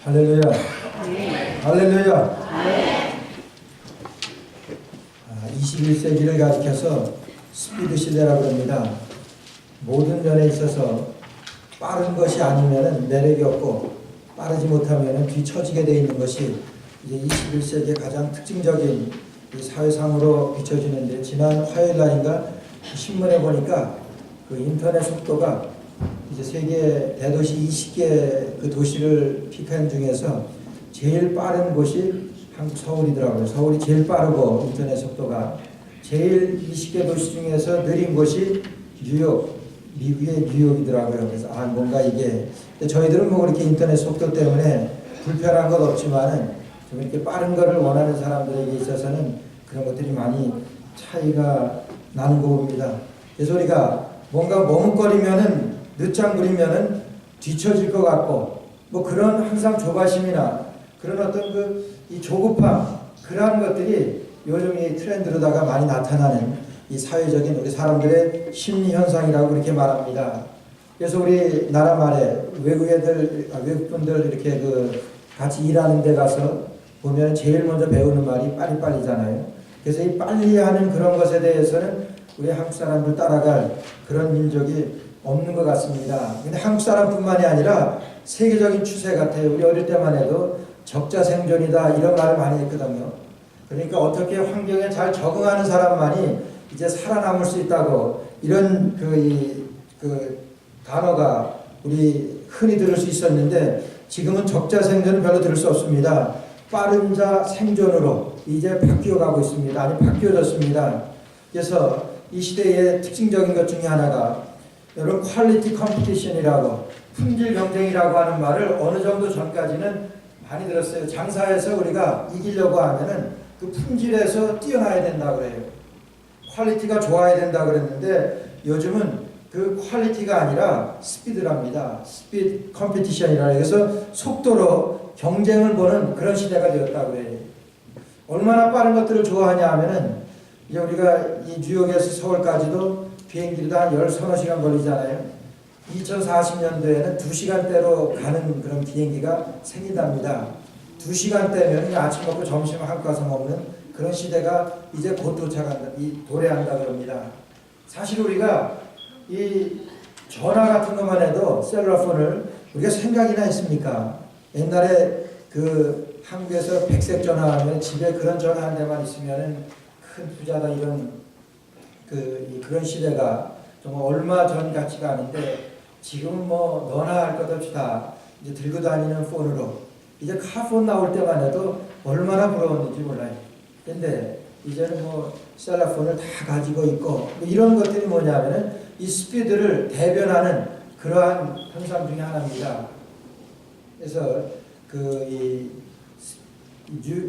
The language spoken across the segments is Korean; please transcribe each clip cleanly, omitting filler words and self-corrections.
할렐루야. 할렐루야. 21세기를 가리켜서 스피드 시대라고 합니다. 모든 면에 있어서 빠른 것이 아니면 매력이 없고 빠르지 못하면 뒤처지게 되어 있는 것이 이제 21세기의 가장 특징적인 사회상으로 비춰지는데, 지난 화요일 날인가 신문에 보니까 그 인터넷 속도가 이제 세계 대도시 20개 그 도시를 픽한 중에서 제일 빠른 곳이 한국 서울이더라고요. 서울이 제일 빠르고 인터넷 속도가 제일 20개 도시 중에서 느린 곳이 뉴욕, 미국의 뉴욕이더라고요. 그래서 뭔가 이게 저희들은 뭐 이렇게 인터넷 속도 때문에 불편한 것 없지만은 좀 이렇게 빠른 거를 원하는 사람들에게 있어서는 그런 것들이 많이 차이가 나는 거 봅니다. 그래서 우리가 뭔가 머뭇거리면은 늦장 부리면은 뒤처질 것 같고, 뭐 그런 항상 조바심이나 그런 어떤 이 조급함, 그러한 것들이 요즘 이 트렌드로다가 많이 나타나는 이 사회적인 우리 사람들의 심리 현상이라고 그렇게 말합니다. 그래서 우리 나라 말에 외국 분들 이렇게 같이 일하는 데 가서 보면 제일 먼저 배우는 말이 빨리빨리잖아요. 그래서 이 빨리 하는 그런 것에 대해서는 우리 한국 사람들 따라갈 그런 민족이 없는 것 같습니다. 근데 한국 사람뿐만이 아니라 세계적인 추세 같아요. 우리 어릴 때만 해도 적자 생존이다 이런 말을 많이 했거든요. 그러니까 어떻게 환경에 잘 적응하는 사람만이 이제 살아남을 수 있다고, 이런 단어가 우리 흔히 들을 수 있었는데, 지금은 적자 생존은 별로 들을 수 없습니다. 빠른 자 생존으로 이제 바뀌어가고 있습니다. 아니 바뀌어졌습니다. 그래서 이 시대의 특징적인 것 중에 하나가 여러분 퀄리티 컴피티션이라고, 품질 경쟁이라고 하는 말을 어느 정도 전까지는 많이 들었어요. 장사에서 우리가 이기려고 하면은 그 품질에서 뛰어나야 된다고 그래요. 퀄리티가 좋아야 된다고 그랬는데 요즘은 그 퀄리티가 아니라 스피드랍니다. 스피드 컴피티션이라 해서 속도로 경쟁을 보는 그런 시대가 되었다고 그래요. 얼마나 빠른 것들을 좋아하냐 하면은 이제 우리가 이 뉴욕에서 서울까지도 비행기도 한 10~30시간 걸리잖아요. 2040년도에는 2시간대로 가는 그런 비행기가 생긴답니다. 2시간대면 아침 먹고 점심 한국 가서 먹는 그런 시대가 이제 곧 도착한다, 도래한다 그럽니다. 사실 우리가 이 전화 같은 것만 해도 셀러폰을 우리가 생각이나 했습니까? 옛날에 한국에서 백색 전화하면 집에 그런 전화 한 대만 있으면은 큰 부자다 이런 그런 시대가 정말 얼마 전 같지가 않은데, 지금은 뭐 너나 할 것 없이 다 이제 들고 다니는 폰으로, 이제 카폰 나올 때만 해도 얼마나 부러웠는지 몰라요. 근데 이제는 뭐 셀러폰을 다 가지고 있고, 뭐 이런 것들이 뭐냐면은 이 스피드를 대변하는 그러한 현상 중에 하나입니다. 그래서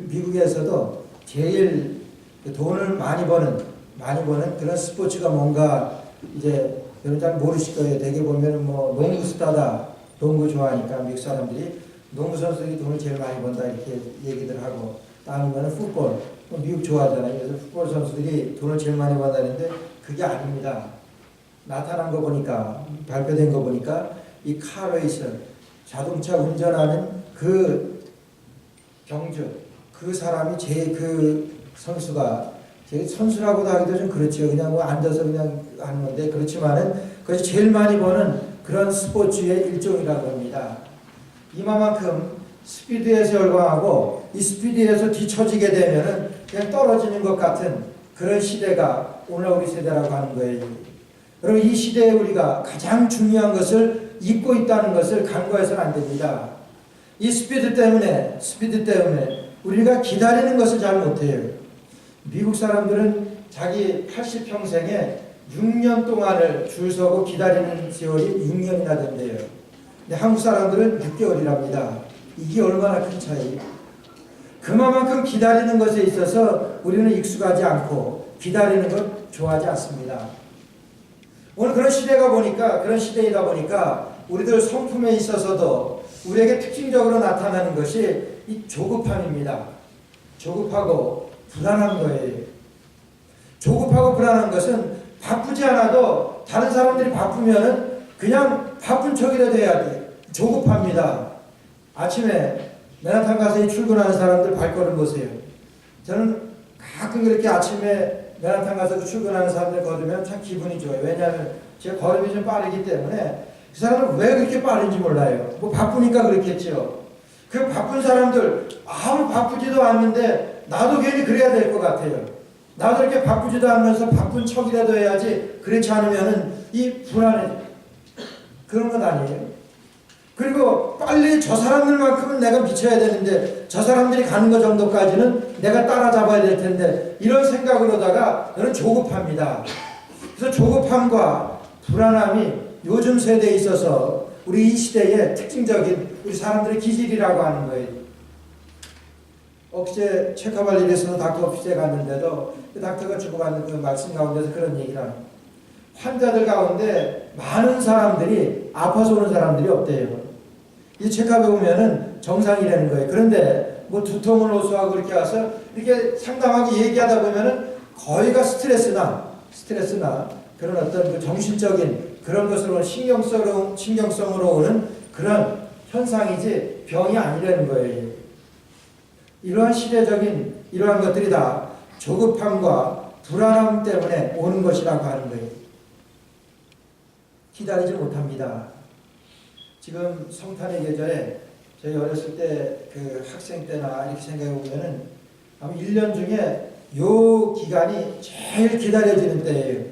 미국에서도 제일 돈을 많이 버는 그런 스포츠가 뭔가, 이제 여러분 잘 모르실 거예요. 대개 보면 뭐 농구 스타다, 농구 좋아하니까 미국 사람들이 농구 선수들이 돈을 제일 많이 번다 이렇게 얘기들 하고, 아니면 풋볼, 미국 좋아하잖아요. 그래서 풋볼 선수들이 돈을 제일 많이 번다는데 그게 아닙니다. 나타난 거 보니까, 발표된 거 보니까 이 카레이서, 자동차 운전하는 그 경주, 그 사람이 선수가, 선수라고도 하기도 좀 그렇죠. 그냥 뭐 앉아서 그냥 하는 건데, 그렇지만은 그것이 제일 많이 버는 그런 스포츠의 일종이라고 합니다. 이만큼 스피드에서 열광하고 이 스피드에서 뒤처지게 되면은 그냥 떨어지는 것 같은 그런 시대가 오늘 우리 세대라고 하는 거예요. 그럼 이 시대에 우리가 가장 중요한 것을 잊고 있다는 것을 간과해서는 안 됩니다. 이 스피드 때문에 우리가 기다리는 것을 잘 못해요. 미국 사람들은 자기 80평생에 6년 동안을 줄 서고 기다리는 세월이 6년이나 된대요. 근데 한국 사람들은 6개월이랍니다. 이게 얼마나 큰 차이. 그만큼 기다리는 것에 있어서 우리는 익숙하지 않고 기다리는 것 좋아하지 않습니다. 오늘 그런 시대이다 보니까 우리들 성품에 있어서도 우리에게 특징적으로 나타나는 것이 이 조급함입니다. 조급하고 불안한 거예요. 조급하고 불안한 것은 바쁘지 않아도 다른 사람들이 바쁘면은 그냥 바쁜 척이라도 해야 돼. 조급합니다. 아침에 맨하탄 가서 출근하는 사람들 발걸음 보세요. 저는 가끔 그렇게 아침에 맨하탄 가서 출근하는 사람들 걸으면 참 기분이 좋아요. 왜냐하면 제 걸음이 좀 빠르기 때문에 그 사람은 왜 그렇게 빠른지 몰라요. 뭐 바쁘니까 그렇겠죠. 그 바쁜 사람들 아무 바쁘지도 않는데 나도 괜히 그래야 될 것 같아요. 나도 이렇게 바쁘지도 않으면서 바쁜 척이라도 해야지. 그렇지 않으면은 이 불안해. 그런 건 아니에요. 그리고 빨리 저 사람들만큼은 내가 미쳐야 되는데 저 사람들이 가는 것 정도까지는 내가 따라잡아야 될 텐데 이런 생각으로다가 저는 조급합니다. 그래서 조급함과 불안함이 요즘 세대에 있어서 우리 이 시대의 특징적인 우리 사람들의 기질이라고 하는 거예요. 엊그제 체크발리에서도 닥터 오피스에 갔는데도 그 닥터가 주고받는 그 말씀 가운데서 그런 얘기를 합니다. 환자들 가운데 많은 사람들이 아파서 오는 사람들이 없대요. 이 체크업에 보면은 정상이라는 거예요. 그런데 뭐 두통을 호소하고 그렇게 와서 이렇게 상담하고 얘기하다 보면은 거의가 스트레스나 그런 어떤 그 정신적인 그런 것으로 신경성으로 오는 그런 현상이지 병이 아니라는 거예요. 이러한 시대적인 이러한 것들이 다 조급함과 불안함 때문에 오는 것이라고 하는 거예요. 기다리지 못합니다. 지금 성탄의 계절에 저희 어렸을 때 그 학생 때나 이렇게 생각해 보면은 아마 1년 중에 요 기간이 제일 기다려지는 때예요.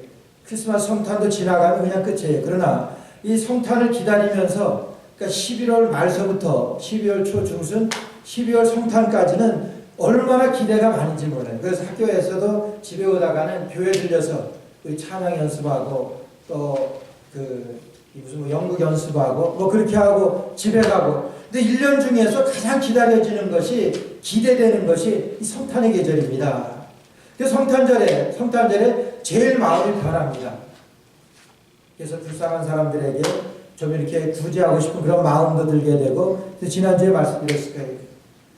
크리스마스 성탄도 지나가면 그냥 끝이에요. 그러나 이 성탄을 기다리면서 그러니까 11월 말서부터 12월 초 중순 12월 성탄까지는 얼마나 기대가 많은지 몰라요. 그래서 학교에서도 집에 오다가는 교회 들려서 우리 찬양 연습하고 또 무슨 뭐 연극 연습하고 뭐 그렇게 하고 집에 가고. 근데 1년 중에서 가장 기다려지는 것이 기대되는 것이 이 성탄의 계절입니다. 그 성탄절에 제일 마음이 변합니다. 그래서 불쌍한 사람들에게 좀 이렇게 구제하고 싶은 그런 마음도 들게 되고, 지난주에 말씀드렸을 거예요.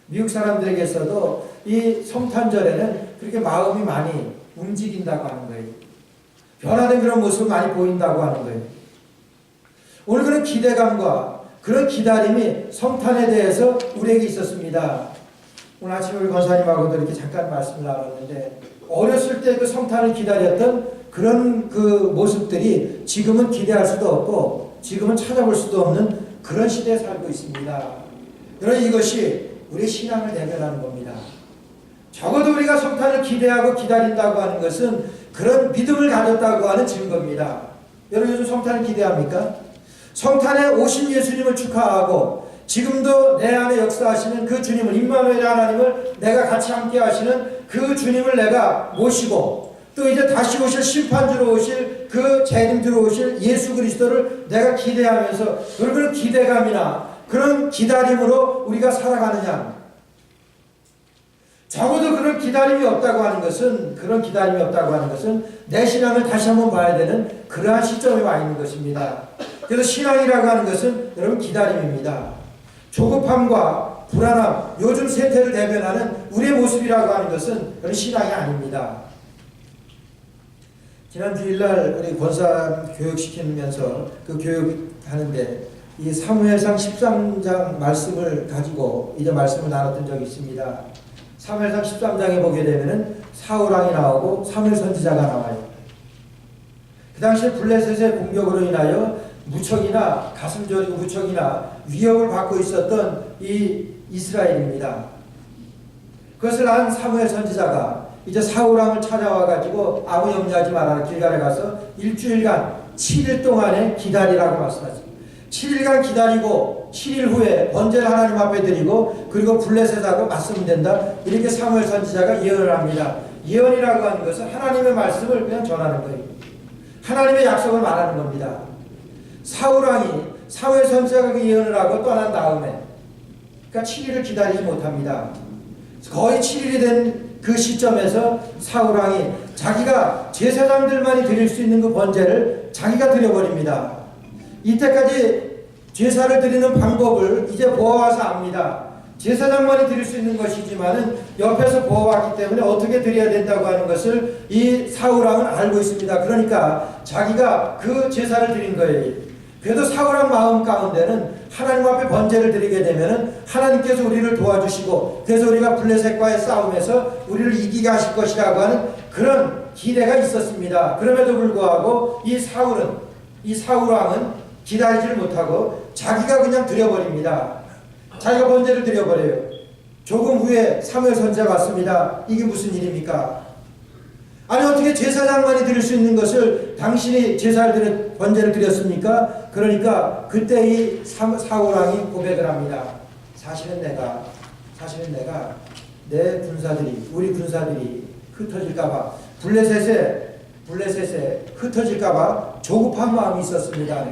미국 사람들에게서도 이 성탄절에는 그렇게 마음이 많이 움직인다고 하는 거예요. 변화된 그런 모습을 많이 보인다고 하는 거예요. 오늘 그런 기대감과 그런 기다림이 성탄에 대해서 우리에게 있었습니다. 오늘 아침에 우리 권사님하고도 이렇게 잠깐 말씀을 나눴는데, 어렸을 때 그 성탄을 기다렸던 그런 그 모습들이 지금은 기대할 수도 없고 지금은 찾아볼 수도 없는 그런 시대에 살고 있습니다. 그러나 이것이 우리의 신앙을 대변하는 겁니다. 적어도 우리가 성탄을 기대하고 기다린다고 하는 것은 그런 믿음을 가졌다고 하는 증거입니다. 여러분 요즘 성탄을 기대합니까? 성탄에 오신 예수님을 축하하고 지금도 내 안에 역사하시는 그 주님을, 임마누엘 하나님을 내가 같이 함께 하시는 그 주님을 내가 모시고, 또 이제 다시 오실 심판주로 오실 그 재림 들어오실 예수 그리스도를 내가 기대하면서 그런 기대감이나 그런 기다림으로 우리가 살아가느냐. 적어도 그런 기다림이 없다고 하는 것은 내 신앙을 다시 한번 봐야 되는 그러한 시점에 와 있는 것입니다. 그래서 신앙이라고 하는 것은 여러분 기다림입니다. 조급함과 불안함, 요즘 세태를 대변하는 우리의 모습이라고 하는 것은 그런 신앙이 아닙니다. 지난 주일날 우리 권사 교육시키면서 그 교육하는데 이 사무엘상 13장 말씀을 가지고 이제 말씀을 나눴던 적이 있습니다. 사무엘상 13장에 보게 되면은 사울왕이 나오고 사무엘 선지자가 나와요. 그 당시에 블레셋의 공격으로 인하여 무척이나 가슴 저리고 무척이나 위협을 받고 있었던 이 이스라엘입니다. 그것을 안 사무엘 선지자가 이제 사울왕을 찾아와 가지고 아무 염려하지 말아라, 길갈에 가서 일주일간 7일 동안에 기다리라고 말씀하셨습니다. 7일간 기다리고 7일 후에 번제를 하나님 앞에 드리고 그리고 블레셋하고 맞서면 된다, 이렇게 사무엘 선지자가 예언을 합니다. 예언이라고 하는 것은 하나님의 말씀을 그냥 전하는 거예요. 하나님의 약속을 말하는 겁니다. 사울왕이 사무엘 선지자가 그 예언을 하고 떠난 다음에 그러니까 7일을 기다리지 못합니다. 거의 7일이 된 그 시점에서 사울왕이 자기가 제사장들만이 드릴 수 있는 그 번제를 자기가 드려버립니다. 이때까지 제사를 드리는 방법을 이제 보아와서 압니다. 제사장만이 드릴 수 있는 것이지만은 옆에서 보아왔기 때문에 어떻게 드려야 된다고 하는 것을 이 사울왕은 알고 있습니다. 그러니까 자기가 그 제사를 드린 거예요. 그래도 사울왕 마음 가운데는 하나님 앞에 번제를 드리게 되면은 하나님께서 우리를 도와주시고 그래서 우리가 블레셋과의 싸움에서 우리를 이기게 하실 것이라고 하는 그런 기대가 있었습니다. 그럼에도 불구하고 이 사울 왕은 기다리지를 못하고 자기가 그냥 드려버립니다. 자기가 번제를 드려버려요. 조금 후에 사무엘 선지자가 왔습니다. 이게 무슨 일입니까? 아니 어떻게 제사장만이 드릴 수 있는 것을 당신이 번제를 드렸습니까? 그러니까 그때 이 사울 왕이 고백을 합니다. 사실은 내가 내 군사들이 우리 군사들이 흩어질까봐 블레셋에 흩어질까봐 조급한 마음이 있었습니다.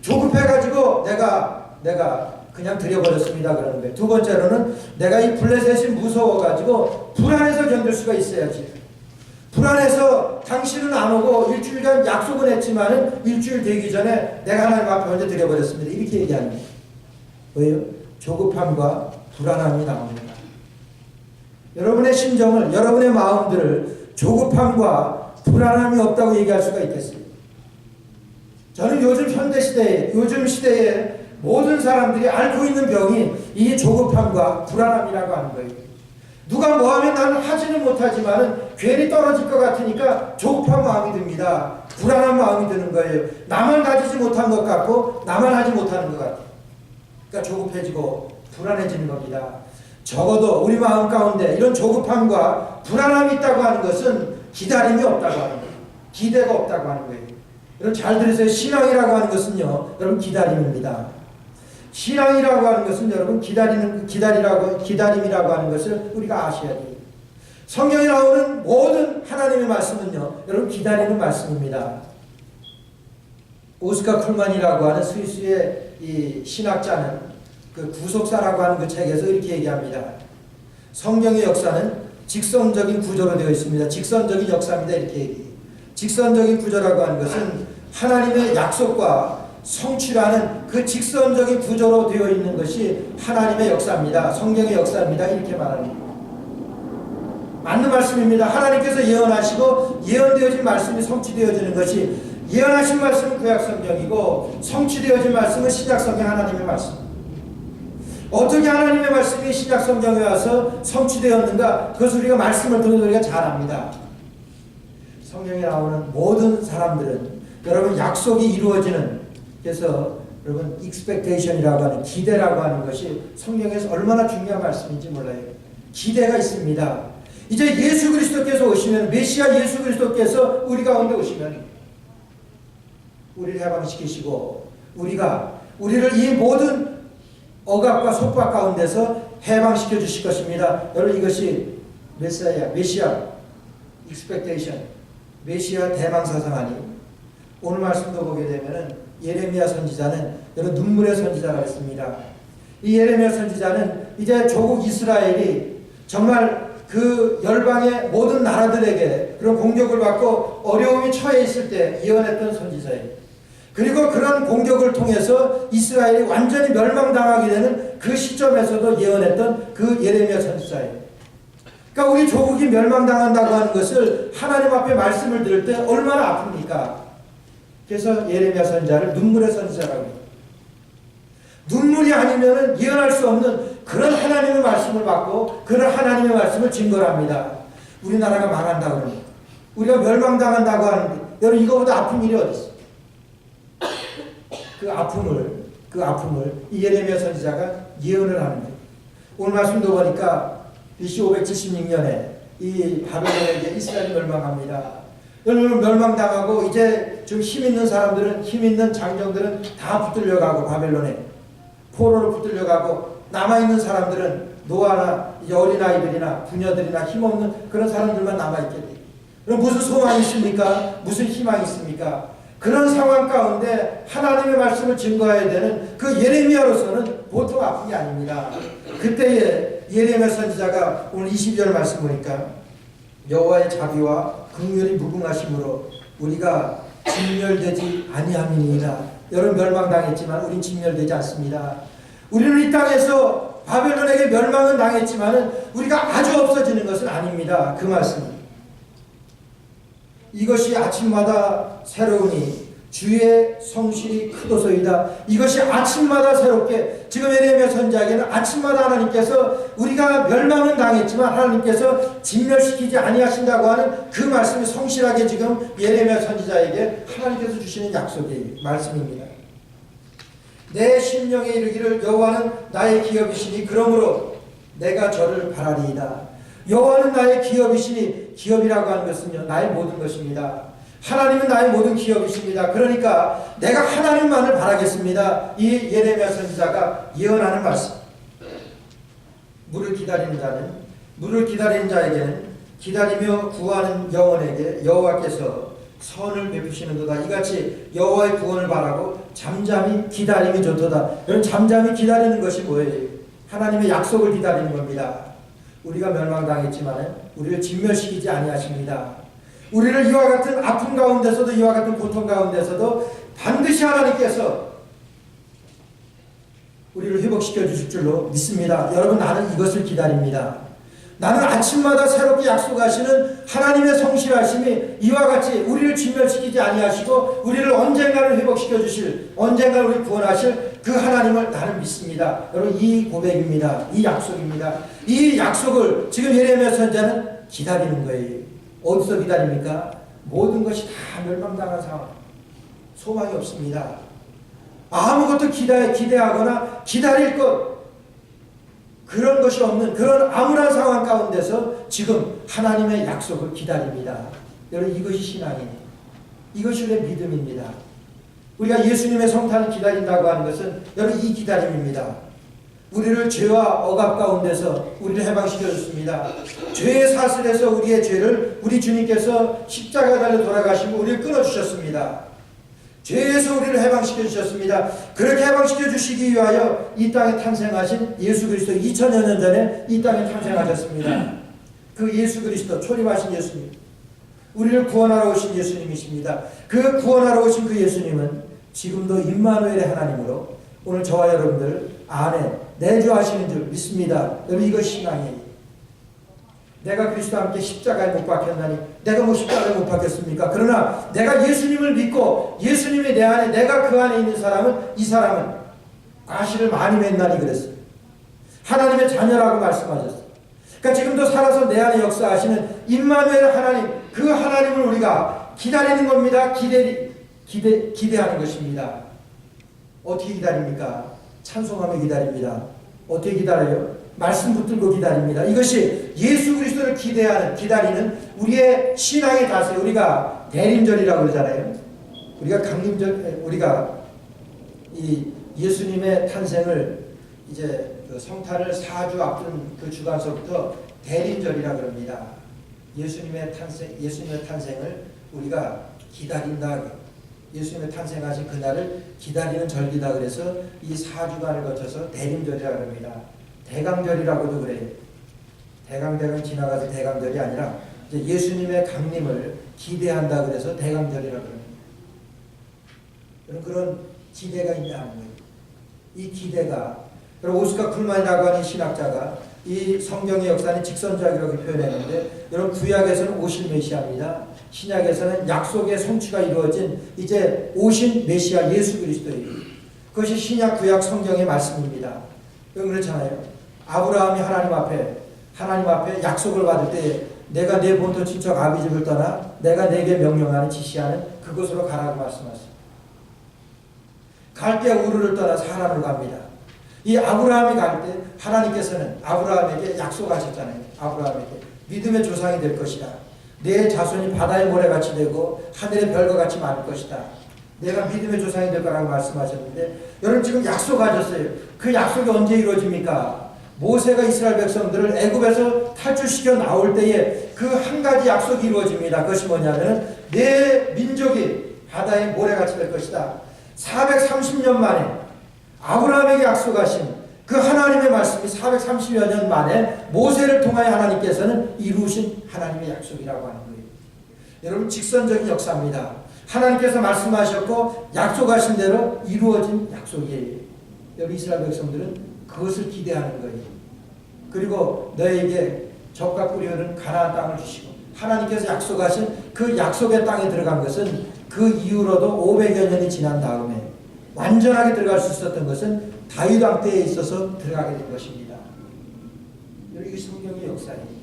조급해가지고 내가 그냥 드려버렸습니다. 그러는데 두 번째로는 내가 이 블레셋이 무서워가지고 불안해서 견딜 수가 있어야지. 불안해서 당신은 안 오고 일주일간 약속은 했지만은 일주일 되기 전에 내가 하나님 앞에 먼저 드려버렸습니다. 이렇게 얘기합니다. 왜요? 조급함과 불안함이 나옵니다. 여러분의 심정을, 여러분의 마음들을 조급함과 불안함이 없다고 얘기할 수가 있겠어요. 저는 요즘 시대에 모든 사람들이 앓고 있는 병이 이 조급함과 불안함이라고 하는 거예요. 누가 뭐하면 나는 하지는 못하지만은 괜히 떨어질 것 같으니까 조급한 마음이 듭니다. 불안한 마음이 드는 거예요. 나만 가지지 못한 것 같고 나만 하지 못하는 것 같아요. 그러니까 조급해지고 불안해지는 겁니다. 적어도 우리 마음 가운데 이런 조급함과 불안함이 있다고 하는 것은 기다림이 없다고 하는 거예요. 기대가 없다고 하는 거예요. 여러분 잘 들으세요. 신앙이라고 하는 것은요, 여러분 기다림입니다. 신앙이라고 하는 것은 여러분 기다림이라고 하는 것을 우리가 아셔야 돼요. 성경에 나오는 모든 하나님의 말씀은요, 여러분 기다리는 말씀입니다. 오스카 쿨만이라고 하는 스위스의 이 신학자는 그 구속사라고 하는 그 책에서 이렇게 얘기합니다. 성경의 역사는 직선적인 구조로 되어 있습니다. 직선적인 역사입니다. 이렇게 얘기해요. 직선적인 구조라고 하는 것은 하나님의 약속과 성취라는 그 직선적인 구조로 되어 있는 것이 하나님의 역사입니다. 성경의 역사입니다. 이렇게 말합니다. 맞는 말씀입니다. 하나님께서 예언하시고 예언되어진 말씀이 성취되어지는 것이, 예언하신 말씀은 구약성경이고 성취되어진 말씀은 신약성경 하나님의 말씀. 어떻게 하나님의 말씀이 신약성경에 와서 성취되었는가, 그것을 우리가 말씀을 듣는 우리가 잘 압니다. 성경에 나오는 모든 사람들은 여러분 약속이 이루어지는, 그래서 여러분 expectation이라고 하는, 기대라고 하는 것이 성경에서 얼마나 중요한 말씀인지 몰라요. 기대가 있습니다. 이제 예수 그리스도께서 오시면, 메시아 예수 그리스도께서 우리 가운데 오시면 우리를 해방시키시고 우리를 이 모든 억압과 속박 가운데서 해방시켜 주실 것입니다. 여러분 이것이 메시아 expectation, 메시아 대망사상 아니에요. 오늘 말씀도 보게 되면은 예레미야 선지자는 여러분 눈물의 선지자가 있습니다. 이 예레미야 선지자는 이제 조국 이스라엘이 정말 그 열방의 모든 나라들에게 그런 공격을 받고 어려움이 처해 있을 때 예언했던 선지자예요. 그리고 그런 공격을 통해서 이스라엘이 완전히 멸망당하게 되는 그 시점에서도 예언했던 그 예레미야 선지자예요. 그러니까 우리 조국이 멸망당한다고 하는 것을 하나님 앞에 말씀을 들을 때 얼마나 아픕니까? 그래서 예레미야 선지자를 눈물의 선지자라고 해요. 눈물이 아니면 예언할 수 없는 그런 하나님의 말씀을 받고 그런 하나님의 말씀을 증거를 합니다. 우리나라가 망한다고 합니다. 우리가 멸망당한다고 하는데 여러분 이거보다 아픈 일이 어디 있어요? 그 아픔을 이 예레미야 선지자가 예언을 하는 거예요. 오늘 말씀도 보니까 BC 576년에 이 바벨론에게 이스라엘이 멸망합니다. 여러분 멸망당하고 이제 좀 힘 있는 사람들은, 힘 있는 장정들은 다 붙들려가고 바벨론에 포로로 붙들려가고, 남아있는 사람들은 노아나 어린아이들이나 부녀들이나 힘없는 그런 사람들만 남아있게 돼요. 그럼 무슨 소망이 있습니까? 무슨 희망이 있습니까? 그런 상황 가운데 하나님의 말씀을 증거해야 되는 그 예레미야로서는 보통 아픈 게 아닙니다. 그때에 예레미야 선지자가 오늘 22절 말씀 보니까 여호와의 자비와 긍휼이 무궁하심으로 우리가 진멸되지 아니함이니이다. 여러분 멸망당했지만 우린 진멸되지 않습니다. 우리는 이 땅에서 바벨론에게 멸망은 당했지만 우리가 아주 없어지는 것은 아닙니다. 그 말씀. 이것이 아침마다 새로우니 주의 성실이 크도소이다. 이것이 아침마다 새롭게, 지금 예레미야 선지자에게는 아침마다 하나님께서 우리가 멸망은 당했지만 하나님께서 진멸시키지 아니하신다고 하는 그 말씀이 성실하게 지금 예레미야 선지자에게 하나님께서 주시는 약속의 말씀입니다. 내 심령에 이르기를 여호와는 나의 기업이시니 그러므로 내가 저를 바라리이다. 여호와는 나의 기업이시니, 기업이라고 하는 것은요, 나의 모든 것입니다. 하나님은 나의 모든 기업이십니다. 그러니까 내가 하나님만을 바라겠습니다. 이 예레미야 선지자가 예언하는 말씀. 물을 기다리는 자에게는 기다리며 구하는 영혼에게 여호와께서 선을 베푸시는도다. 이같이 여호와의 구원을 바라고 잠잠히 기다림이 좋도다. 여러분, 잠잠히 기다리는 것이 뭐예요? 하나님의 약속을 기다리는 겁니다. 우리가 멸망당했지만 우리를 진멸시키지 아니하십니다. 우리를 이와 같은 아픔 가운데서도, 이와 같은 고통 가운데서도 반드시 하나님께서 우리를 회복시켜 주실 줄로 믿습니다. 여러분, 나는 이것을 기다립니다. 나는 아침마다 새롭게 약속하시는 하나님의 성실하심이 이와 같이 우리를 진멸시키지 아니하시고 우리를 언젠가는 회복시켜 주실, 언젠가 우리를 구원하실 그 하나님을 나는 믿습니다. 여러분, 이 고백입니다. 이 약속입니다. 이 약속을 지금 예레미야 선지자는 기다리는 거예요. 어디서 기다립니까? 모든 것이 다 멸망당한 상황, 소망이 없습니다. 아무것도 기대하거나 기다릴 것, 그런 것이 없는 그런 암울한 상황 가운데서 지금 하나님의 약속을 기다립니다. 여러분, 이것이 신앙이에요. 이것이 우리의 믿음입니다. 우리가 예수님의 성탄을 기다린다고 하는 것은 여러분, 이 기다림입니다. 우리를 죄와 억압 가운데서 우리를 해방시켜 줬습니다. 죄의 사슬에서 우리의 죄를 우리 주님께서 십자가에 달려 돌아가시고 우리를 끊어주셨습니다. 죄에서 우리를 해방시켜 주셨습니다. 그렇게 해방시켜 주시기 위하여 이 땅에 탄생하신 예수 그리스도, 2000여 년 전에 이 땅에 탄생하셨습니다. 그 예수 그리스도, 초림하신 예수님, 우리를 구원하러 오신 예수님이십니다. 그 구원하러 오신 그 예수님은 지금도 임마누엘의 하나님으로 오늘 저와 여러분들 안에 내주하시는 줄 믿습니다. 여러분, 이것이 신앙이에요. 내가 그리스도와 함께 십자가에 못 박혔나니, 내가 뭐 십자가에 못 박혔습니까? 그러나 내가 예수님을 믿고 예수님이 내 안에, 내가 그 안에 있는 사람은, 이 사람은 과실을 많이 맺나니 그랬어요. 하나님의 자녀라고 말씀하셨어요. 그러니까 지금도 살아서 내 안에 역사하시는 임마누엘 하나님, 그 하나님을 우리가 기다리는 겁니다. 기대하는 것입니다. 어떻게 기다립니까? 찬송하며 기다립니다. 어떻게 기다려요? 말씀 붙들고 기다립니다. 이것이 예수 그리스도를 기다리는 우리의 신앙의 자세. 우리가 대림절이라고 그러잖아요. 우리가 강림절, 우리가 이 예수님의 탄생을 이제 그 성탄을 4주 앞둔 그 주간서부터 대림절이라고 그럽니다. 예수님의 탄생을 우리가 기다린다. 예수님의 탄생하신 그날을 기다리는 절기다. 그래서 이 4주간을 거쳐서 대림절이라고 합니다. 대강절이라고도 그래요. 대강절은 지나가서 대강절이 아니라 이제 예수님의 강림을 기대한다. 그래서 대강절이라고 합니다. 그런 기대가 있냐는 거예요. 이 기대가, 그리고 오스카 쿨만이라고 하는 신학자가 이 성경의 역사는 직선적이라고 표현했는데, 여러분, 구약에서는 오실 메시아입니다. 신약에서는 약속의 성취가 이루어진 이제 오신 메시아 예수 그리스도예요. 그것이 신약 구약 성경의 말씀입니다. 그렇잖아요. 아브라함이 하나님 앞에 약속을 받을 때 내가 내 본토 친척 아비 집을 떠나 내가 내게 명령하는 지시하는 그곳으로 가라고 말씀하셨어요. 갈 때 우르를 떠나 사람으로 갑니다. 이 아브라함이 갈 때 하나님께서는 아브라함에게 약속하셨잖아요. 아브라함에게 믿음의 조상이 될 것이다. 내 자손이 바다의 모래같이 되고 하늘의 별과 같이 많을 것이다. 내가 믿음의 조상이 될 거라고 말씀하셨는데, 여러분, 지금 약속하셨어요. 그 약속이 언제 이루어집니까? 모세가 이스라엘 백성들을 애굽에서 탈출시켜 나올 때에 그 한 가지 약속이 이루어집니다. 그것이 뭐냐면 내 민족이 바다의 모래같이 될 것이다. 430년 만에 아브라함에게 약속하신 그 하나님의 말씀이 430여 년 만에 모세를 통하여 하나님께서는 이루신 하나님의 약속이라고 하는 거예요. 여러분, 직선적인 역사입니다. 하나님께서 말씀하셨고 약속하신 대로 이루어진 약속이에요. 여러분, 이스라엘 백성들은 그것을 기대하는 거예요. 그리고 너에게 적과 꿀이 흐르는 가나안 땅을 주시고, 하나님께서 약속하신 그 약속의 땅에 들어간 것은 그 이후로도 500여 년이 지난 다음에 완전하게 들어갈 수 있었던 것은 다윗 왕 때에 있어서 들어가게 된 것입니다. 이게 성경의 역사예요.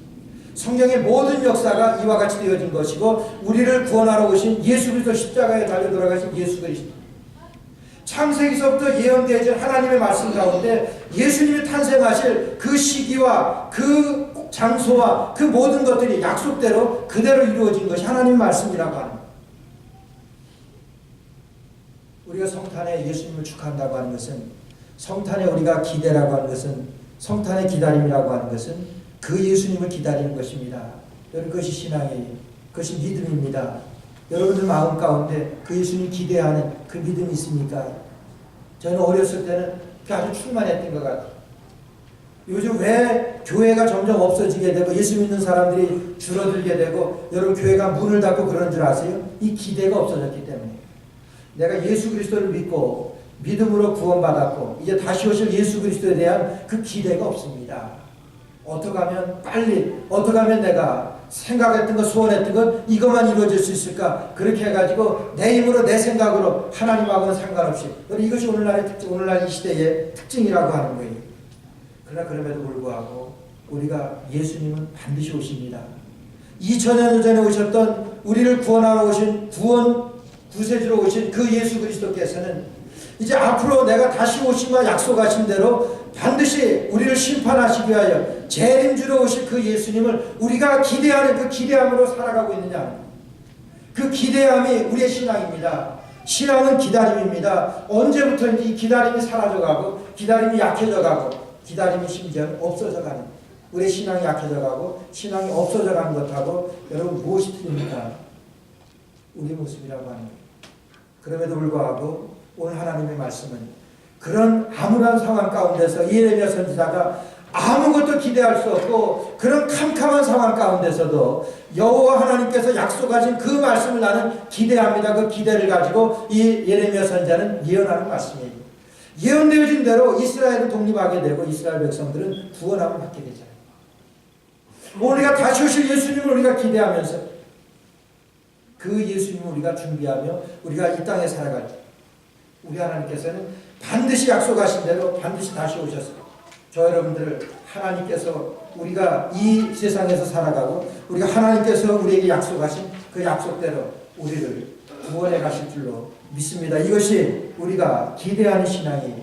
성경의 모든 역사가 이와 같이 되어진 것이고 우리를 구원하러 오신 예수 그리스도 십자가에 달려 돌아가신 예수 그리스도, 창세기서부터 예언되어진 하나님의 말씀 가운데 예수님이 탄생하실 그 시기와 그 장소와 그 모든 것들이 약속대로 그대로 이루어진 것이 하나님의 말씀이라고 하는 거예요. 우리가 성탄에 예수님을 축하한다고 하는 것은, 성탄에 우리가 기대라고 하는 것은, 성탄의 기다림이라고 하는 것은 그 예수님을 기다리는 것입니다. 여러분, 그것이 신앙이에요. 그것이 믿음입니다. 여러분들 마음 가운데 그 예수님 기대하는 그 믿음이 있습니까? 저는 어렸을 때는 아주 충만했던 것 같아요. 요즘 왜 교회가 점점 없어지게 되고 예수 믿는 사람들이 줄어들게 되고 여러분 교회가 문을 닫고 그런 줄 아세요? 이 기대가 없어졌기 때문에. 내가 예수 그리스도를 믿고 믿음으로 구원받았고 이제 다시 오실 예수 그리스도에 대한 그 기대가 없습니다. 어떻게 하면 빨리, 어떻게 하면 내가 생각했던 것, 소원했던 것 이것만 이루어질 수 있을까? 그렇게 해가지고 내 힘으로 내 생각으로 하나님하고는 상관없이, 이것이 오늘날의 특징, 오늘날 이 시대의 특징이라고 하는 거예요. 그러나 그럼에도 불구하고 우리가 예수님은 반드시 오십니다. 2000년 전에 오셨던 우리를 구원하러 오신 구세주로 오신 그 예수 그리스도께서는 이제 앞으로 내가 다시 오시마 약속하신 대로 반드시 우리를 심판하시기 위하여 재림주로 오실 그 예수님을 우리가 기대하는 그 기대함으로 살아가고 있느냐, 그 기대함이 우리의 신앙입니다. 신앙은 기다림입니다. 언제부터인지 이 기다림이 사라져가고 기다림이 약해져가고 기다림이 심지어 없어져가는, 우리의 신앙이 약해져가고 신앙이 없어져가는 것하고 여러분 무엇이 틀립니까? 우리 모습이라고 하는 거예요. 그럼에도 불구하고 오늘 하나님의 말씀은 그런 암울한 상황 가운데서 예레미야 선지자가 아무것도 기대할 수 없고 그런 캄캄한 상황 가운데서도 여호와 하나님께서 약속하신 그 말씀을 나는 기대합니다. 그 기대를 가지고 이 예레미야 선지자는 예언하는 말씀이에요. 예언되어진 대로 이스라엘은 독립하게 되고 이스라엘 백성들은 구원함을 받게 되잖아요. 우리가 다시 오실 예수님을 우리가 기대하면서 그 예수님을 우리가 준비하며 우리가 이 땅에 살아갈 때 우리 하나님께서는 반드시 약속하신 대로 반드시 다시 오셔서 저 여러분들을 하나님께서 우리가 이 세상에서 살아가고 우리가 하나님께서 우리에게 약속하신 그 약속대로 우리를 구원해 가실 줄로 믿습니다. 이것이 우리가 기대하는 신앙이에요.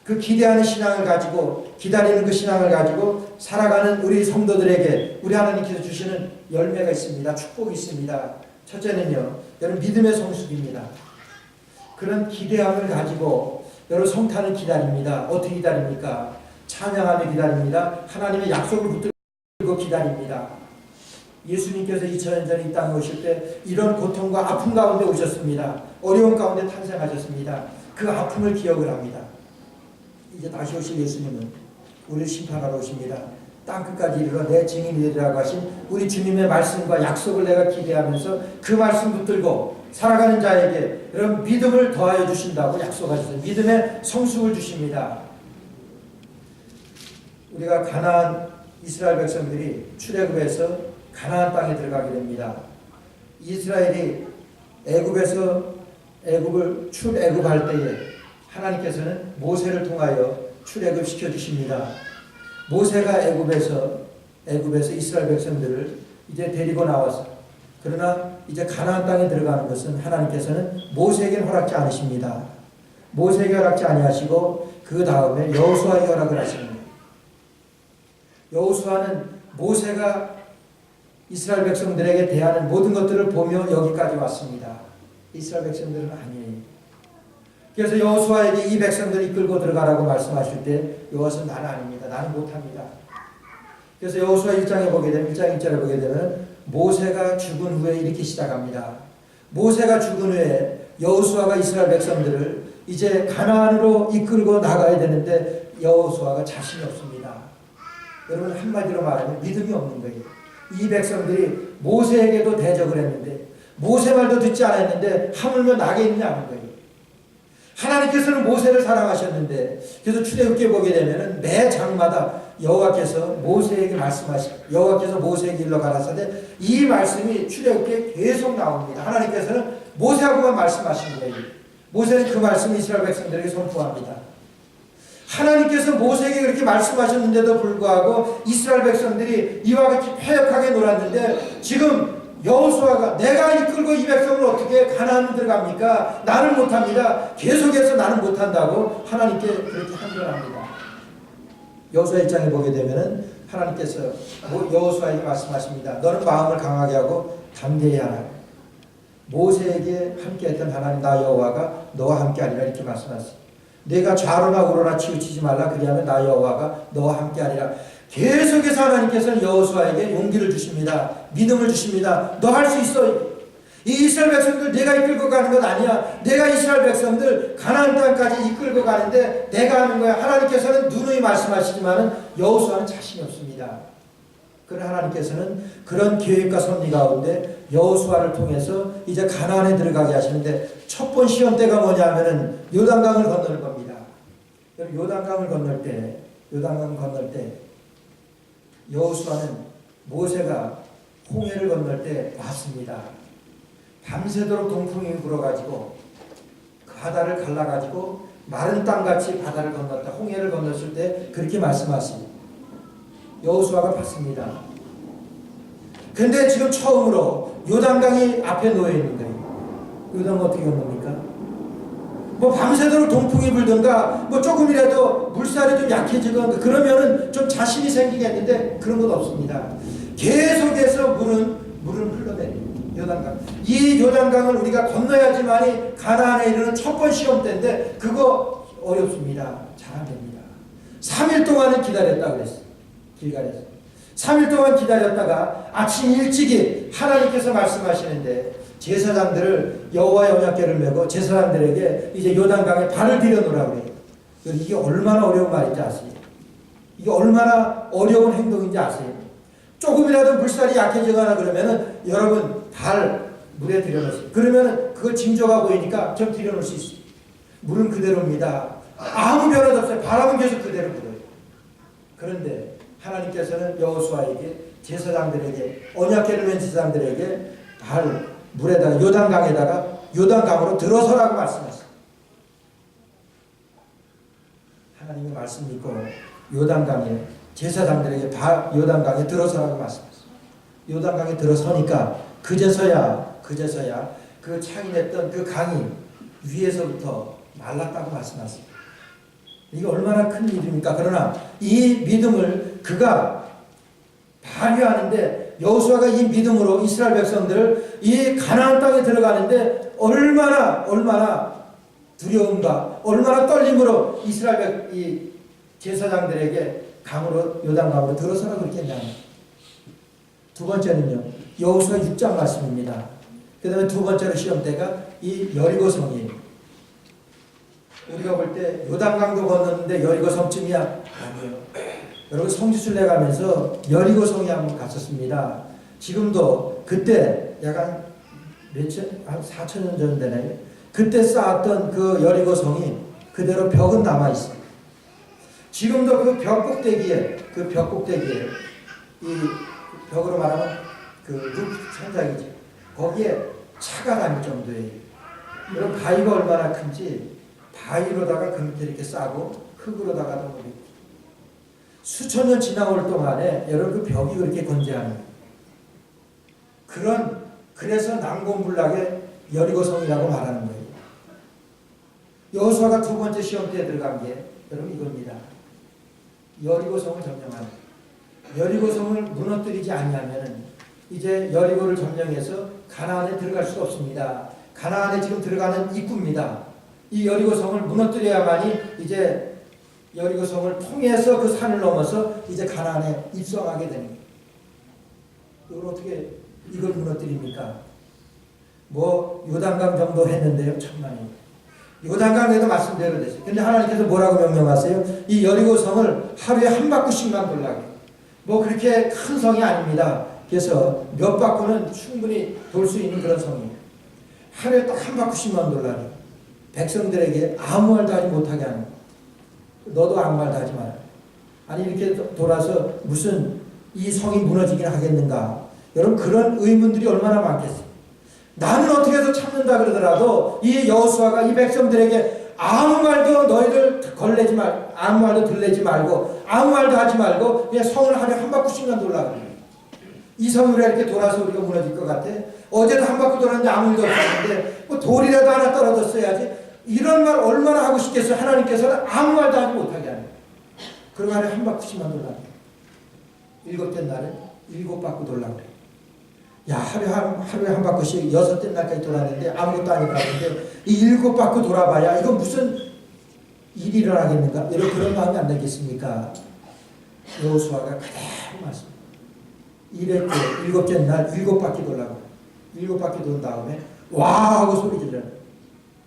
그 기대하는 신앙을 가지고 기다리는 그 신앙을 가지고 살아가는 우리 성도들에게 우리 하나님께서 주시는 열매가 있습니다. 축복이 있습니다. 첫째는요, 여러분 믿음의 성숙입니다. 그런 기대함을 가지고 여러분 성탄을 기다립니다. 어떻게 기다립니까? 찬양하며 기다립니다. 하나님의 약속을 붙들고 기다립니다. 예수님께서 2000년 전에 이 땅에 오실 때 이런 고통과 아픔 가운데 오셨습니다. 어려움 가운데 탄생하셨습니다. 그 아픔을 기억을 합니다. 이제 다시 오실 예수님은 우리를 심판하러 오십니다. 땅끝까지 이르러 내 증인이 되리라고 하신 우리 주님의 말씀과 약속을 내가 기대하면서 그 말씀 붙들고 살아가는 자에게 이런 믿음을 더하여 주신다고 약속하셨어요. 믿음의 성숙을 주십니다. 우리가 가나안 이스라엘 백성들이 출애굽에서 가나안 땅에 들어가게 됩니다. 이스라엘이 애굽을 출애굽할 때에 하나님께서는 모세를 통하여 출애굽 시켜 주십니다. 모세가 애굽에서 이스라엘 백성들을 이제 데리고 나와서, 그러나 이제 가나안 땅에 들어가는 것은 하나님께서는 모세에게 허락지 않으십니다. 모세에게 허락지 아니하시고 그 다음에 여호수아에게 허락을 하십니다. 여호수아는 모세가 이스라엘 백성들에게 대하는 모든 것들을 보며 여기까지 왔습니다. 이스라엘 백성들은 아니에요. 그래서 여호수아에게 이 백성들을 이끌고 들어가라고 말씀하실 때 여호수아는 나는 아닙니다. 나는 못합니다. 그래서 여호수아 1장에 보게 되면 1장 1절에 보게 되면 모세가 죽은 후에 이렇게 시작합니다. 모세가 죽은 후에 여호수아가 이스라엘 백성들을 이제 가나안으로 이끌고 나가야 되는데 여호수아가 자신이 없습니다. 여러분 한마디로 말하면 믿음이 없는 거예요. 이 백성들이 모세에게도 대적을 했는데 모세 말도 듣지 않았는데 하물며 나겠느냐는 거예요. 하나님께서는 모세를 사랑하셨는데, 그래서 출애굽기에 보게 되면은 매 장마다 여호와께서 모세에게 말씀하시고 여호와께서 모세에게 일러 가라사대 이 말씀이 출애굽기에 계속 나옵니다. 하나님께서는 모세하고만 말씀하신 거예요. 모세는 그 말씀을 이스라엘 백성들에게 선포합니다. 하나님께서 모세에게 그렇게 말씀하셨는데도 불구하고 이스라엘 백성들이 이와 같이 패역하게 놀았는데 지금 여호수아가 내가 이끌고 이 백성을 어떻게 가나안 들어갑니까? 나는 못합니다. 계속해서 나는 못한다고 하나님께 그렇게 항변합니다. 여호수아 1장에 보게 되면은 하나님께서 여호수아에게 말씀하십니다. 너는 마음을 강하게 하고 담대히 하라. 모세에게 함께했던 하나님 나 여호와가 너와 함께하리라 이렇게 말씀하셨습니다. 내가 좌로나 우로나 치우치지 말라. 그리하면 나 여호와가 너와 함께하리라. 계속해서 하나님께서는 여호수아에게 용기를 주십니다. 믿음을 주십니다. 너 할 수 있어. 이 이스라엘 백성들 내가 이끌고 가는 것 아니야. 내가 이스라엘 백성들 가나안 땅까지 이끌고 가는데 내가 하는 거야. 하나님께서는 누누이 말씀하시지만 여호수아는 자신이 없습니다. 그러나 하나님께서는 그런 계획과 섭리 가운데 여호수아를 통해서 이제 가나안에 들어가게 하시는데 첫 번 시험 때가 뭐냐면은 요단강을 건널 겁니다. 요단강을 건널 때 여호수아는 모세가 홍해를 건널 때 왔습니다. 밤새도록 동풍이 불어가지고 그 바다를 갈라가지고 마른 땅같이 바다를 건넜다. 홍해를 건넜을 때 그렇게 말씀하십니다. 여호수아가 봤습니다. 근데 지금 처음으로 요단강이 앞에 놓여 있는 거예요. 요단강 어떻게 건넙니까? 뭐 밤새도록 동풍이 불든가 뭐 조금이라도 물살이 좀 약해지건 그러면은 좀 자신이 생기겠는데 그런 건 없습니다. 계속해서 물은 흘러내려요. 요단강. 이 요단강을 우리가 건너야지만이 가나안에 이르는 첫 번 시험 때인데 그거 어렵습니다. 잘 안 됩니다. 3일 동안은 기다렸다고 그랬어요. 길갈에서 3일 동안 기다렸다가 아침 일찍이 하나님께서 말씀하시는데 제사장들을 여호와의 언약궤를 메고 제사장들에게 이제 요단강에 발을 들여놓으라고 그래요. 이게 얼마나 어려운 말인지 아세요? 이게 얼마나 어려운 행동인지 아세요? 조금이라도 물살이 약해지거나 그러면은 여러분 발 물에 들여놓으세요. 그러면은 그걸 징조가 보이니까 좀 들여놓을 수 있어요. 물은 그대로입니다. 아무 변화도 없어요. 바람은 계속 그대로 불어요. 그런데 하나님께서는 여호수아에게 제사장들에게 언약궤를 맨 제사장들에게 발 물에다가 요단강으로 들어서라고 말씀하셨어요. 하나님의 말씀 믿고 요단강에 제사장들에게 요단강에 들어서라고 말씀하셨어요. 요단강에 들어서니까 그제서야 그 창인했던 그 강이 위에서부터 말랐다고 말씀하셨어요. 이게 얼마나 큰 일입니까? 그러나 이 믿음을 그가 발휘하는데 여호수아가 이 믿음으로 이스라엘 백성들을 이 가나안 땅에 들어가는데 얼마나 두려움과 얼마나 떨림으로 이스라엘 이 제사장들에게 요단강으로 들어서라고 그렇게 했냐. 두 번째는요. 여호수아 6장 말씀입니다. 그 다음에 두 번째로 시험대가 이 여리고성이에요. 우리가 볼 때 요단강도 건넜는데 여리고성쯤이야? 아니에요. 여러분 성지순례 가면서 여리고성에 한번 갔었습니다. 지금도 그때 약간 한 4,000년 전 되네. 그때 쌓았던 그 여리고성이 그대로 벽은 남아있어요. 지금도 그 벽 꼭대기에 이 벽으로 말하면 그 루프 천장이죠. 거기에 차가 다닐 정도예요. 여러분 바위가 얼마나 큰지 바위로다가 그렇게 이렇게 싸고 흙으로다가도 놓고 수천 년 지나올 동안에 여러분 그 벽이 그렇게 건재하는 그래서 난공불락의 여리고성이라고 말하는 거예요. 여호수아가 두 번째 시험 때에 들어간 게 여러분 이겁니다. 여리고성을 점령하는 여리고성을 무너뜨리지 않냐면은 이제 여리고를 점령해서 가나안에 들어갈 수가 없습니다. 가나안에 지금 들어가는 입구입니다. 이 여리고성을 무너뜨려야만이 이제 여리고성을 통해서 그 산을 넘어서 이제 가나안에 입성하게 되는 거예요. 이걸 어떻게 이걸 무너뜨립니까? 뭐 요단강 정도 했는데요. 천만이. 요단강에도 말씀대로 됐어요. 근데 하나님께서 뭐라고 명령하세요? 이 여리고성을 하루에 한 바퀴씩만 돌라고. 뭐 그렇게 큰 성이 아닙니다. 그래서 몇 바퀴는 충분히 돌 수 있는 그런 성이에요. 하루에 딱 한 바퀴씩만 돌라고. 백성들에게 아무 말도 하지 못하게 하는 거예요. 너도 아무 말도 하지 마라. 아니 이렇게 돌아서 무슨 이 성이 무너지긴 하겠는가. 여러분 그런 의문들이 얼마나 많겠어요. 나는 어떻게 해서 참는다 그러더라도 이 여호수아가 이 백성들에게 아무 말도 너희들 걸레지 말, 아무 말도 들레지 말고 아무 말도 하지 말고 그냥 성을 하루에 한 바퀴씩만 돌라 그래요. 이 성을 이렇게 돌아서 우리가 무너질 것 같아? 어제도 한 바퀴 돌았는데 아무 일도 없었는데 뭐 돌이라도 하나 떨어졌어야지. 이런 말 얼마나 하고 싶겠어요. 하나님께서는 아무 말도 하지 못하게 하는 거예요. 그럼 하루에 한 바퀴씩만 돌라 그래요. 일곱째 날에 7바퀴 돌라 그래요. 야, 하루에 한 바퀴씩 6째 날까지 돌았는데 아무것도 안 일어나는데 이 7바퀴 돌아봐야 이건 무슨 일이 일어나겠는가? 여러분 그런 마음이 안 나겠습니까? 여호수아가 그대로 말씀. 7째 날 7바퀴 돌라고. 7바퀴 돈 다음에 와 하고 소리 질러요.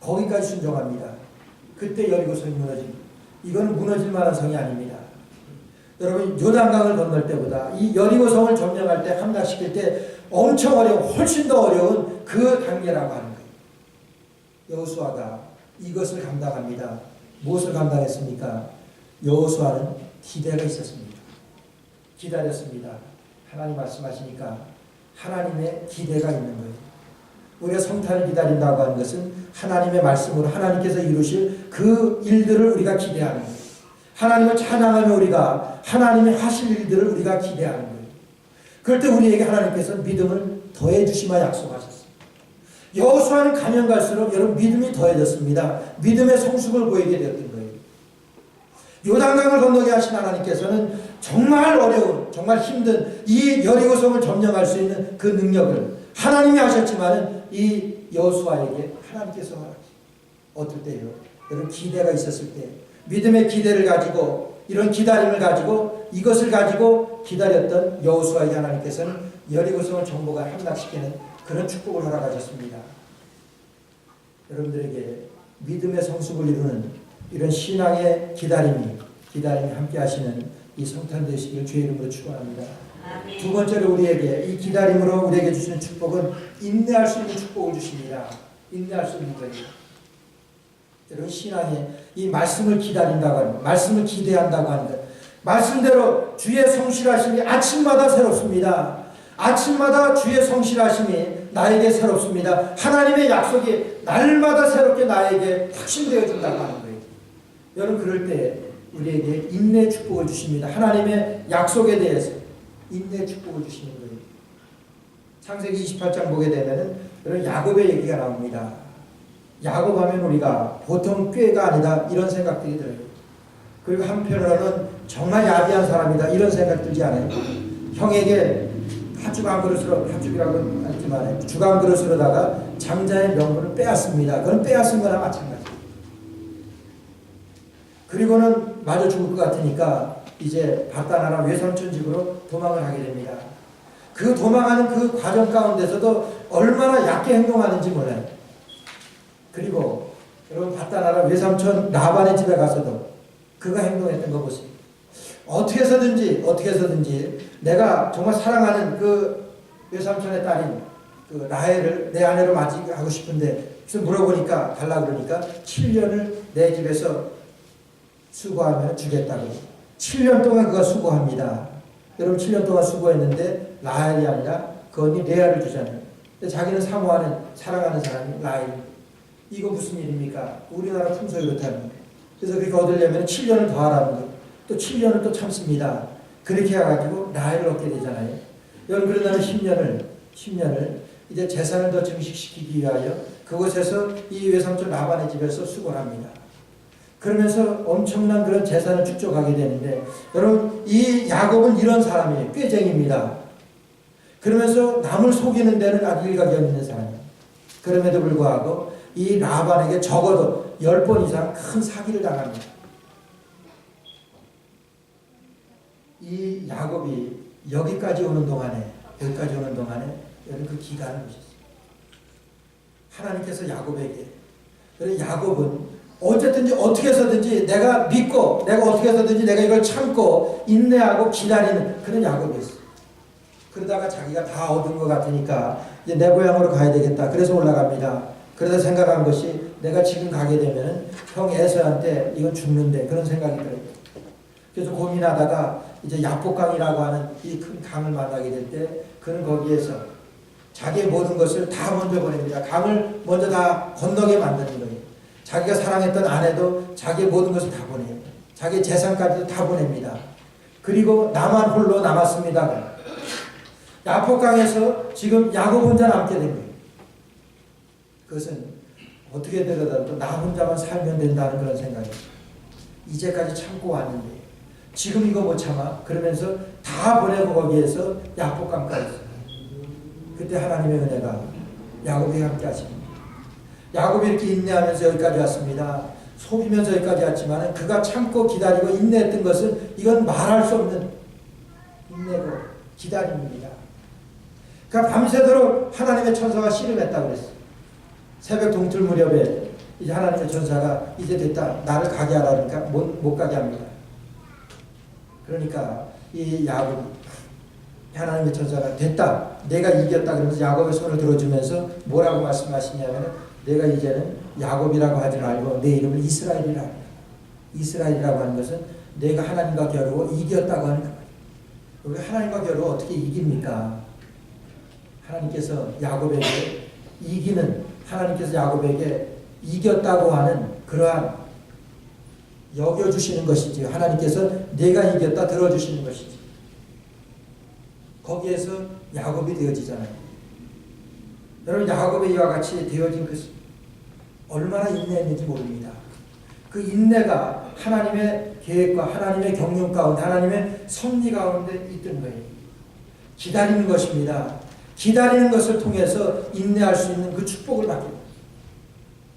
거기까지 순종합니다. 그때 여리고성이 무너집니다. 이거는 무너질 만한 성이 아닙니다. 여러분 요단강을 건널 때보다 이 여리고성을 점령할 때 함락시킬 때 엄청 어려운 훨씬 더 어려운 그 단계라고 하는 거예요. 여호수아가 이것을 감당합니다. 무엇을 감당했습니까? 여호수아는 기대가 있었습니다. 기다렸습니다. 하나님 말씀하시니까 하나님의 기대가 있는 거예요. 우리가 성탄을 기다린다고 하는 것은 하나님의 말씀으로 하나님께서 이루실 그 일들을 우리가 기대하는 거예요. 하나님을 찬양하며 우리가 하나님의 하실 일들을 우리가 기대하는 거예요. 그럴 때 우리에게 하나님께서 믿음을 더해 주시마 약속하셨어요. 여호수아는 가면 갈수록 여러분 믿음이 더해졌습니다. 믿음의 성숙을 보이게 되었던 거예요. 요단강을 건너게 하신 하나님께서는 정말 어려운, 정말 힘든 이 여리고성을 점령할 수 있는 그 능력을 하나님이 하셨지만은 이 여호수아에게 하나님께서 하셨어요. 어떨 때요? 여러분 기대가 있었을 때, 믿음의 기대를 가지고 이런 기다림을 가지고 이것을 가지고 기다렸던 여호수아에게 하나님께서는 여리고성을 정복을 함락시키는 그런 축복을 허락하셨습니다. 여러분들에게 믿음의 성숙을 이루는 이런 신앙의 기다림이 함께 하시는 이 성탄 되시길 주의 이름으로 축원합니다. 아멘. 두 번째로 우리에게 이 기다림으로 우리에게 주시는 축복은 인내할 수 있는 축복을 주십니다. 인내할 수 있는 거예요. 여러분 신앙에 이 말씀을 기다린다고 하는 것, 말씀을 기대한다고 하는 것, 말씀대로 주의 성실하심이 아침마다 새롭습니다. 아침마다 주의 성실하심이 나에게 새롭습니다. 하나님의 약속이 날마다 새롭게 나에게 확신되어 준다고 하는 거예요. 여러분 그럴 때 우리에게 인내 축복을 주십니다. 하나님의 약속에 대해서 인내 축복을 주시는 거예요. 창세기 28장 보게 되면은 여러분 야곱의 얘기가 나옵니다. 야곱 하면 우리가 보통 꾀가 아니다 이런 생각들이 들어요. 그리고 한편으로는 정말 야비한 사람이다 이런 생각 들지 않아요? 형에게 팥죽 그릇으로, 팥죽이라고는 하지만 주간 그릇으로다가 장자의 명분을 빼앗습니다. 그건 빼앗은 거나 마찬가지예요. 그리고는 마저 죽을 것 같으니까 이제 바다나라 외삼촌 집으로 도망을 하게 됩니다. 그 도망하는 그 과정 가운데서도 얼마나 얕게 행동하는지 몰라요. 그리고 여러분 바다나라 외삼촌 라반의 집에 가서도 그가 행동했던 거 보세요. 어떻게 해서든지 내가 정말 사랑하는 그 외삼촌의 딸인 그 라헬을 내 아내로 맞이하고 싶은데 그래서 물어보니까 달라 그러니까 7년을 내 집에서 수고하면 주겠다고. 7년 동안 그가 수고합니다. 여러분 7년 동안 수고했는데 라헬이 아니라 그 언니 레아를 주잖아요. 근데 자기는 사모하는 사랑하는 사람이 라헬. 이거 무슨 일입니까? 우리나라 풍속이 그렇다는 거예요. 그래서 그렇게 얻으려면 7년을 더 하라는 거예요. 또 7년을 또 참습니다. 그렇게 해가지고 라헬을 얻게 되잖아요. 여러분 그러다는 10년을 이제 재산을 더 증식시키기 위하여 그곳에서 이 외삼촌 라반의 집에서 수고를 합니다. 그러면서 엄청난 그런 재산을 축적하게 되는데 여러분 이 야곱은 이런 사람이에요. 꾀쟁입니다. 그러면서 남을 속이는 데는 아주 일가견 있는 사람이에요. 그럼에도 불구하고 이 라반에게 적어도 10번 이상 큰 사기를 당합니다. 이 야곱이 여기까지 오는 동안에 여러분 그 기간을 보셨어요. 하나님께서 야곱에게 그래서 야곱은 어쨌든지 어떻게 해서든지 내가 믿고 내가 어떻게 해서든지 내가 이걸 참고 인내하고 기다리는 그런 야곱이었어요. 그러다가 자기가 다 얻은 것 같으니까 이제 내 고향으로 가야 되겠다. 그래서 올라갑니다. 그러다 생각한 것이 내가 지금 가게 되면 형 에서한테 이건 죽는데 그런 생각이 들어요. 그래서 고민하다가 이제 야복강이라고 하는 이 큰 강을 만나게 될 때 그는 거기에서 자기의 모든 것을 다 먼저 보냅니다. 강을 먼저 다 건너게 만드는 거예요. 자기가 사랑했던 아내도 자기의 모든 것을 다 보내요. 자기의 재산까지도 다 보냅니다. 그리고 나만 홀로 남았습니다. 야복강에서 지금 야곱 혼자 남게 된 거예요. 그것은 어떻게 되더라도 나 혼자만 살면 된다는 그런 생각이에요. 이제까지 참고 왔는데 지금 이거 못 참아? 그러면서 다 보내고 거기에서 야복강까지 있어요. 그때 하나님의 은혜가 야곱이 함께 하십니다. 야곱이 이렇게 인내하면서 여기까지 왔습니다. 속이면서 여기까지 왔지만 그가 참고 기다리고 인내했던 것은 이건 말할 수 없는 인내고 기다림입니다. 그러니까 밤새도록 하나님의 천사가 씨름했다고 그랬어요. 새벽 동틀 무렵에 이제 하나님의 천사가 이제 됐다. 나를 가게 하라 그러니까 못 가게 합니다. 그러니까 이 야곱이 하나님의 천사가 됐다. 내가 이겼다. 그러면서 야곱의 손을 들어주면서 뭐라고 말씀하시냐면 내가 이제는 야곱이라고 하지 말고 내 이름을 이스라엘이라 합니다. 이스라엘이라고 하는 것은 내가 하나님과 겨루고 이겼다고 하는 거예요. 우리가 하나님과 겨루고 어떻게 이깁니까? 하나님께서 야곱에게 이기는 하나님께서 야곱에게 이겼다고 하는 그러한 여겨주시는 것이지 하나님께서 내가 이겼다 들어주시는 것이지 거기에서 야곱이 되어지잖아요. 여러분 야곱의 이와 같이 되어진 것은 얼마나 인내했는지 모릅니다. 그 인내가 하나님의 계획과 하나님의 경륜 가운데 하나님의 섭리 가운데 있던 거예요. 기다리는 것입니다. 기다리는 것을 통해서 인내할 수 있는 그 축복을 받게 됩니다.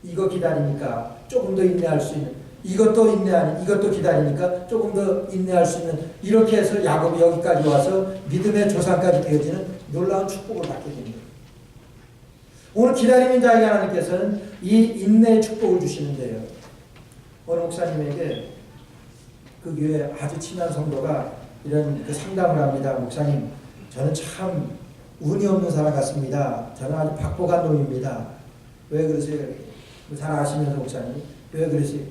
이거 기다리니까 조금 더 인내할 수 있는 이것도 인내하니 이것도 기다리니까 조금 더 인내할 수 있는 이렇게 해서 야곱이 여기까지 와서 믿음의 조상까지 되어지는 놀라운 축복을 받게 됩니다. 오늘 기다리는 자에게 하나님께서는 이 인내의 축복을 주시는데요. 어느 목사님에게 그 교회 아주 친한 성도가 이런 그 상담을 합니다. 목사님, 저는 참 운이 없는 사람 같습니다. 저는 아주 박복한 놈입니다. 왜 그러세요? 잘 아시면서 목사님, 왜 그러세요?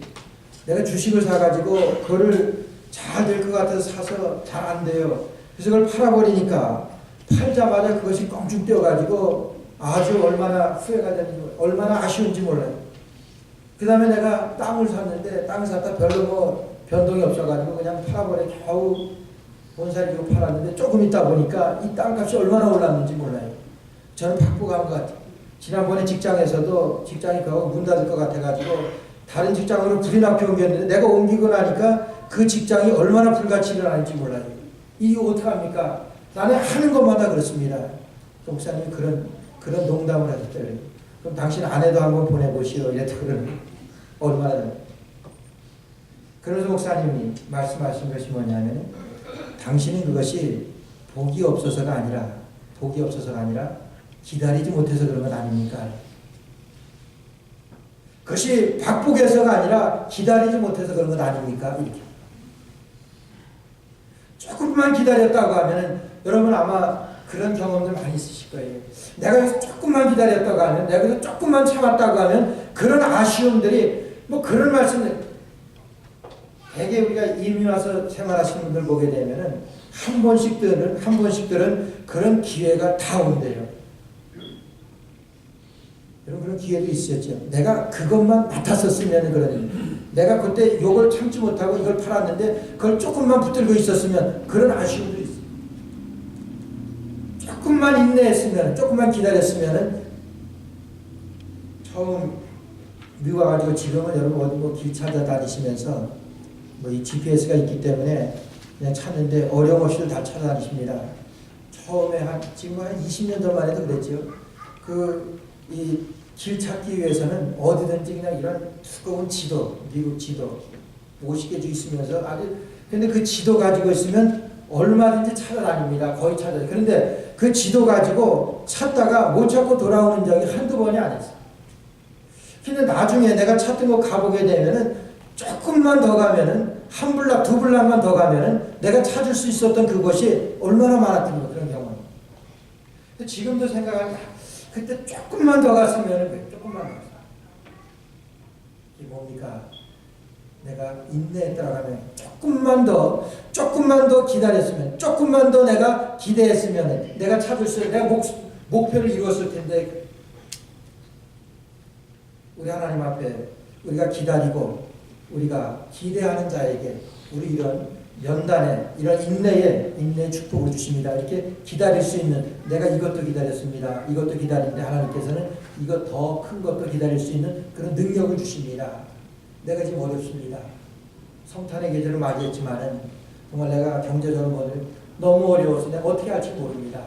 내가 주식을 사가지고 그거를 잘 될 것 같아서 사서 잘 안 돼요. 그래서 그걸 팔아버리니까 팔자마자 그것이 껑충 뛰어가지고 아주 얼마나 후회가 되는지 얼마나 아쉬운지 몰라요. 그 다음에 내가 땅을 샀는데 땅을 샀다 별로 뭐 변동이 없어가지고 그냥 팔아버려 겨우 본사를 주고 팔았는데 조금 있다 보니까 이 땅값이 얼마나 올랐는지 몰라요. 저는 박복한 것 같아요. 지난번에 직장에서도 직장이 거의 문 닫을 것 같아가지고 다른 직장으로 불이 나게 옮겼는데 내가 옮기고 나니까 그 직장이 얼마나 불같이 일어나는지 몰라요. 이게 어떡합니까? 나는 하는 것마다 그렇습니다. 목사님이 그런 농담을 하셨대요. 그럼 당신 아내도 한번 보내보시오. 이랬다 그러는 얼마나. 그래서 목사님이 말씀하신 것이 뭐냐면 당신은 그것이 복이 없어서가 아니라 기다리지 못해서 그런 건 아닙니까? 그것이 박복해서가 아니라 기다리지 못해서 그런 건 아닙니까? 이렇게. 조금만 기다렸다고 하면은 여러분 아마 그런 경험들 많이 있으실 거예요. 내가 여기서 조금만 기다렸다고 하면, 내가 여기서 조금만 참았다고 하면 그런 아쉬움들이 뭐 그런 말씀들 대개 우리가 이민 와서 생활하시는 분들 보게 되면은 한 번씩들은 그런 기회가 다 온대요. 여러분 그런 기회도 있었죠. 내가 그것만 맡았었으면 그런 내가 그때 욕을 참지 못하고 이걸 팔았는데 그걸 조금만 붙들고 있었으면 그런 아쉬움도 있어요. 조금만 인내했으면 조금만 기다렸으면 처음 미국 와가지고 지금은 여러분 어디 뭐 길 찾아다니시면서 뭐 이 GPS가 있기 때문에 그냥 찾는데 어려움 없이도 다 찾아다니십니다. 처음에 지금 한 20년 전만 해도 그랬죠. 이 길 찾기 위해서는 어디든지 그냥 이런 두꺼운 지도, 미국 지도 50개 있으면서 근데 그 지도 가지고 있으면 얼마든지 찾아다닙니다. 거의 찾아요. 그런데 그 지도 가지고 찾다가 못 찾고 돌아오는 적이 한두 번이 아니었어요. 근데 나중에 내가 찾던 거 가보게 되면은 조금만 더 가면은 한 블락, 두 블락만 더 가면은 내가 찾을 수 있었던 그것이 얼마나 많았던 거 그런 경험. 지금도 생각하면 그때 조금만 더 갔으면 조금만 더. 이게 뭡니까? 내가 인내했다고 하면 조금만 더 기다렸으면 조금만 더 내가 기대했으면 내가 찾을 수 있는 내가 목표를 이루었을 텐데 우리 하나님 앞에 우리가 기다리고 우리가 기대하는 자에게 우리 이런 연단에 이런 인내의 축복을 주십니다. 이렇게 기다릴 수 있는, 내가 이것도 기다렸습니다. 이것도 기다리는데 하나님께서는 이것 더 큰 것도 기다릴 수 있는 그런 능력을 주십니다. 내가 지금 어렵습니다. 성탄의 계절을 맞이했지만은 정말 내가 경제적으로 너무 어려워서 내가 어떻게 할지 모릅니다.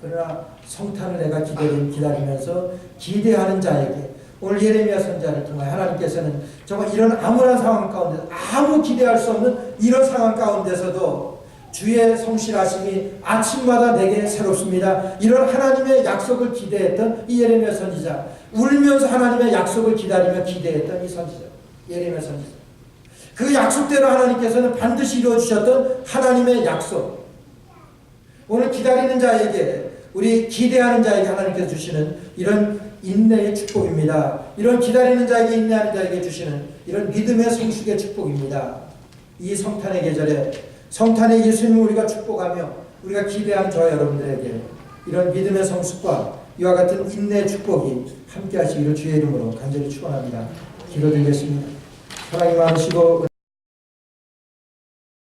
그러나 성탄을 내가 기다리면서 기대하는 자에게 오늘 예레미야 선지자를 통해 하나님께서는 정말 이런 암울한 상황 가운데 아무 기대할 수 없는 이런 상황 가운데서도 주의 성실하심이 아침마다 내게 새롭습니다. 이런 하나님의 약속을 기대했던 이 예레미야 선지자, 울면서 하나님의 약속을 기다리며 기대했던 이 선지자, 예레미야 선지자, 그 약속대로 하나님께서는 반드시 이루어주셨던 하나님의 약속, 오늘 기다리는 자에게, 우리 기대하는 자에게 하나님께서 주시는 이런 인내의 축복입니다. 이런 기다리는 자에게, 인내하는 자에게 주시는 이런 믿음의 성숙의 축복입니다. 이 성탄의 계절에 성탄의 예수님을 우리가 축복하며 우리가 기대한 저 여러분들에게 이런 믿음의 성숙과 이와 같은 인내의 축복이 함께 하시기를 주의 이름으로 간절히 축원합니다. 기도드리겠습니다. 사랑이 많으시고